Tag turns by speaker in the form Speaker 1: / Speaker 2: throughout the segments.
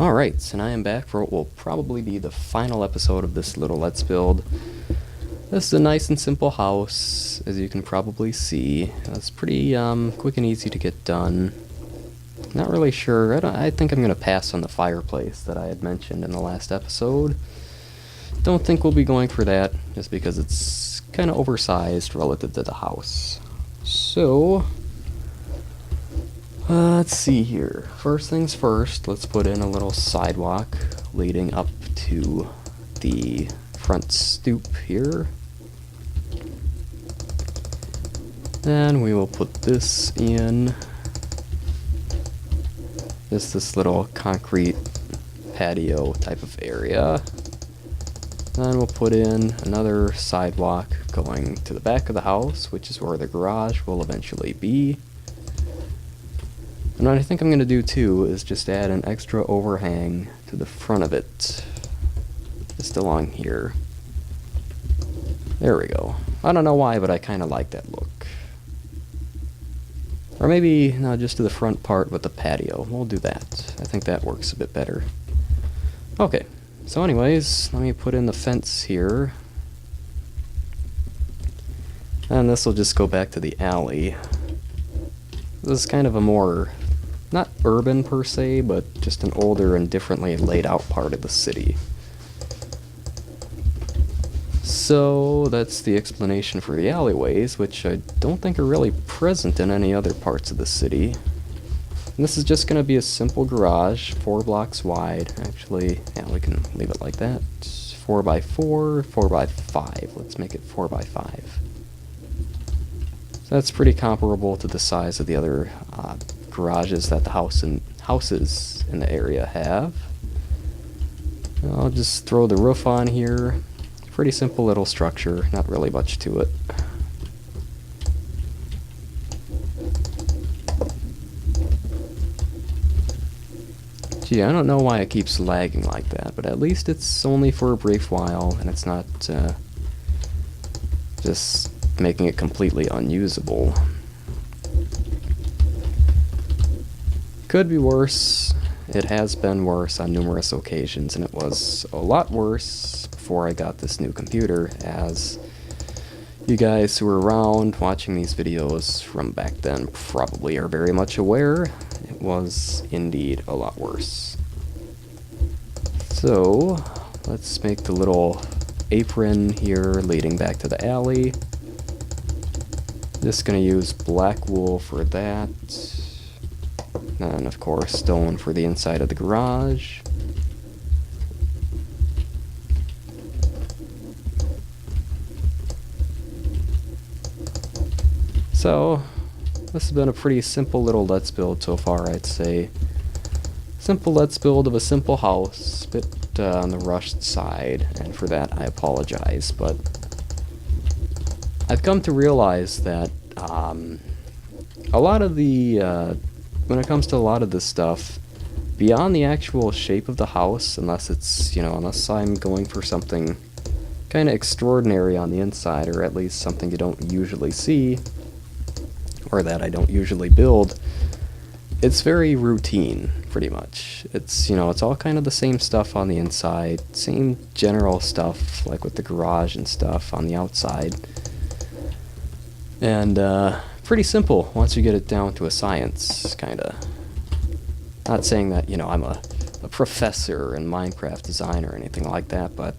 Speaker 1: Alright, and I am back for what will probably be the final episode of this little Let's Build. This is a nice and simple house, as you can probably see. It's pretty quick and easy to get done. Not really sure. I think I'm going to pass on the fireplace that I had mentioned in the last episode. Don't think we'll be going for that, just because it's kind of oversized relative to the house. So, let's see here. First things first, let's put in a little sidewalk leading up to the front stoop here. Then we will put this in. This little concrete patio type of area. Then we'll put in another sidewalk going to the back of the house, which is where the garage will eventually be. And what I think I'm going to do too is just add an extra overhang to the front of it, just along here. There we go. I don't know why, but I kind of like that look. Or maybe, no, just to the front part with the patio. We'll do that. I think that works a bit better. Okay, so anyways, let me put in the fence here. And this will just go back to the alley. This is kind of a more, not urban per se, but just an older and differently laid out part of the city. So that's the explanation for the alleyways, which I don't think are really present in any other parts of the city. And this is just going to be a simple garage, 4 blocks wide. Actually, yeah, we can leave it like that. 4x4, 4x5. Let's make it 4x5. So that's pretty comparable to the size of the other garages that the houses in the area have. I'll just throw the roof on here. Pretty simple little structure, not really much to it. Gee, I don't know why it keeps lagging like that, but at least it's only for a brief while, and it's not just making it completely unusable. Could be worse. It has been worse on numerous occasions, and it was a lot worse before I got this new computer, as you guys who were around watching these videos from back then probably are very much aware. It was indeed a lot worse. So, let's make the little apron here leading back to the alley. Just gonna use black wool for that. And of course, stone for the inside of the garage. So, this has been a pretty simple little Let's Build so far, I'd say. Simple Let's Build of a simple house, a bit on the rushed side, and for that I apologize, but I've come to realize that a lot of the, when it comes to a lot of this stuff, beyond the actual shape of the house, unless it's, unless I'm going for something kind of extraordinary on the inside, or at least something you don't usually see, or that I don't usually build, it's very routine, pretty much. It's, it's all kind of the same stuff on the inside, same general stuff, like with the garage and stuff on the outside. And, pretty simple once you get it down to a science, kinda. Not saying that, I'm a professor in Minecraft design or anything like that, but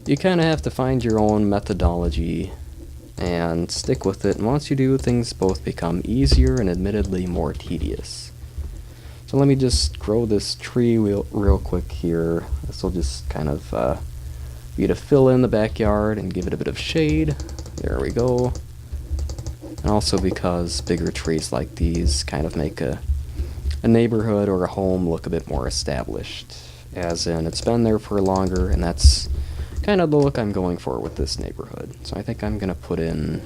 Speaker 1: you kinda have to find your own methodology and stick with it, and once you do, things both become easier and admittedly more tedious. So let me just grow this tree real quick here. This will just kind of be to fill in the backyard and give it a bit of shade. There we go. And also because bigger trees like these kind of make a neighborhood or a home look a bit more established. As in, it's been there for longer, and that's kind of the look I'm going for with this neighborhood. So I think I'm going to put in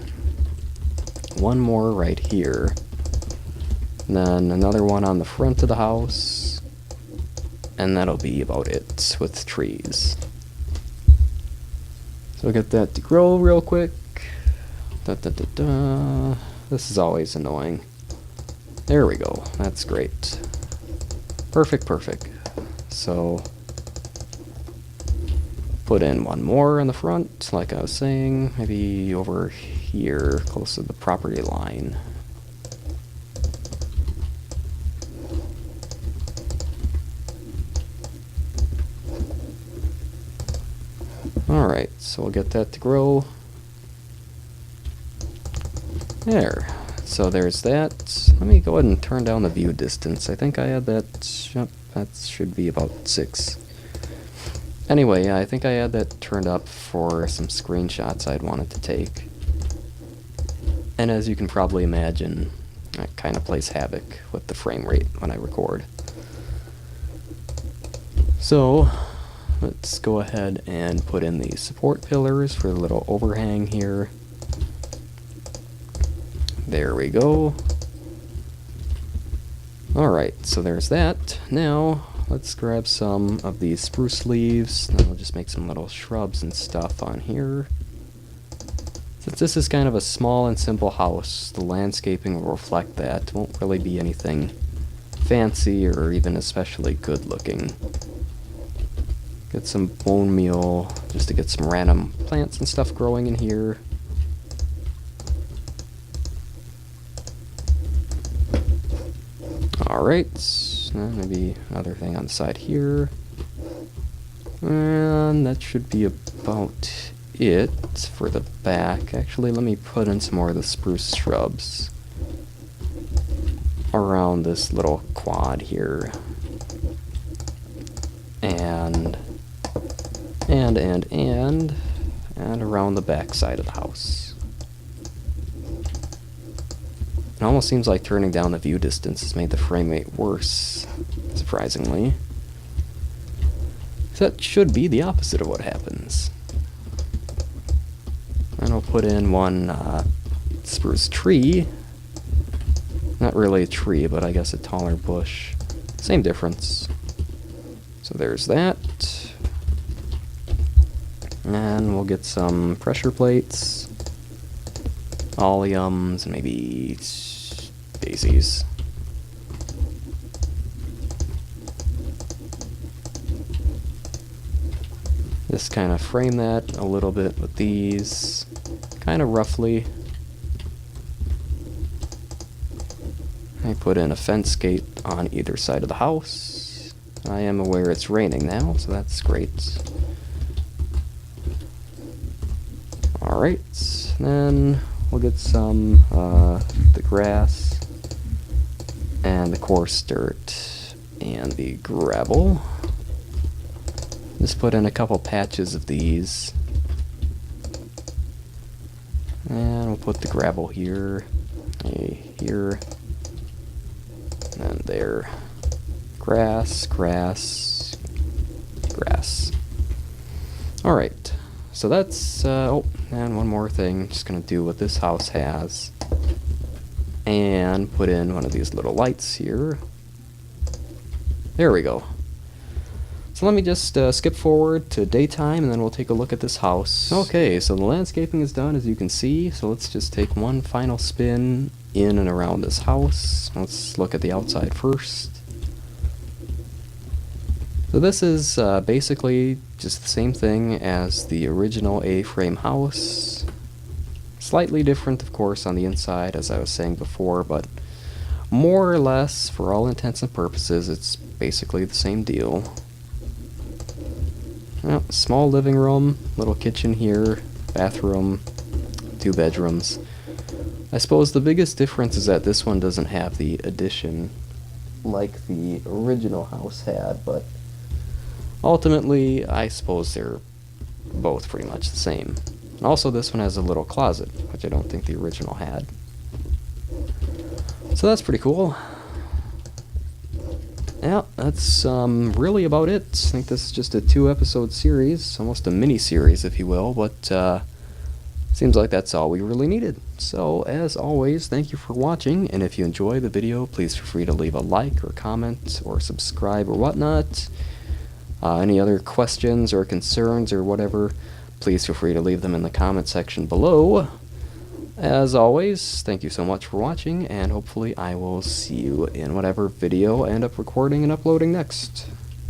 Speaker 1: one more right here, and then another one on the front of the house, and that'll be about it with trees. So I'll get that to grow real quick. This is always annoying. There we go. That's great. Perfect, perfect. So put in one more in the front, like I was saying, maybe over here, close to the property line. Alright, so we'll get that to grow. There. So there's that. Let me go ahead and turn down the view distance. I think I had that. Yep, that should be about 6. Anyway, I think I had that turned up for some screenshots I'd wanted to take. And as you can probably imagine, that kind of plays havoc with the frame rate when I record. So let's go ahead and put in the support pillars for the little overhang here. There we go. Alright, so there's that. Now, let's grab some of these spruce leaves, and then we'll just make some little shrubs and stuff on here. Since this is kind of a small and simple house, the landscaping will reflect that. It won't really be anything fancy or even especially good looking. Get some bone meal just to get some random plants and stuff growing in here. Alright, maybe another thing on the side here. And that should be about it for the back. Actually, let me put in some more of the spruce shrubs around this little quad here. And around the back side of the house. It almost seems like turning down the view distance has made the frame rate worse, surprisingly. So that should be the opposite of what happens. And I'll put in one spruce tree. Not really a tree, but I guess a taller bush. Same difference. So there's that. And we'll get some pressure plates, oleums, and maybe daisies. Just kind of frame that a little bit with these, kind of roughly. I put in a fence gate on either side of the house. I am aware it's raining now, so that's great. Alright, then we'll get some the grass and the coarse dirt and the gravel. Just put in a couple patches of these. And we'll put the gravel here, here, and there. Grass, grass, grass. Alright, so that's, oh, and one more thing. Just gonna do what this house has. And put in one of these little lights here. There we go. So let me just skip forward to daytime and then we'll take a look at this house. Okay, so the landscaping is done as you can see, so let's just take one final spin in and around this house. Let's look at the outside first. So this is basically just the same thing as the original A-frame house. Slightly different, of course, on the inside, as I was saying before, but more or less, for all intents and purposes, it's basically the same deal. Well, small living room, little kitchen here, bathroom, 2 bedrooms. I suppose the biggest difference is that this one doesn't have the addition like the original house had, but ultimately, I suppose they're both pretty much the same. And also, this one has a little closet, which I don't think the original had. So that's pretty cool. Yeah, that's really about it. I think this is just a 2-episode series, almost a mini-series, if you will, but seems like that's all we really needed. So, as always, thank you for watching, and if you enjoy the video, please feel free to leave a like or comment or subscribe or whatnot. Any other questions or concerns or whatever, please feel free to leave them in the comment section below. As always, thank you so much for watching, and hopefully I will see you in whatever video I end up recording and uploading next.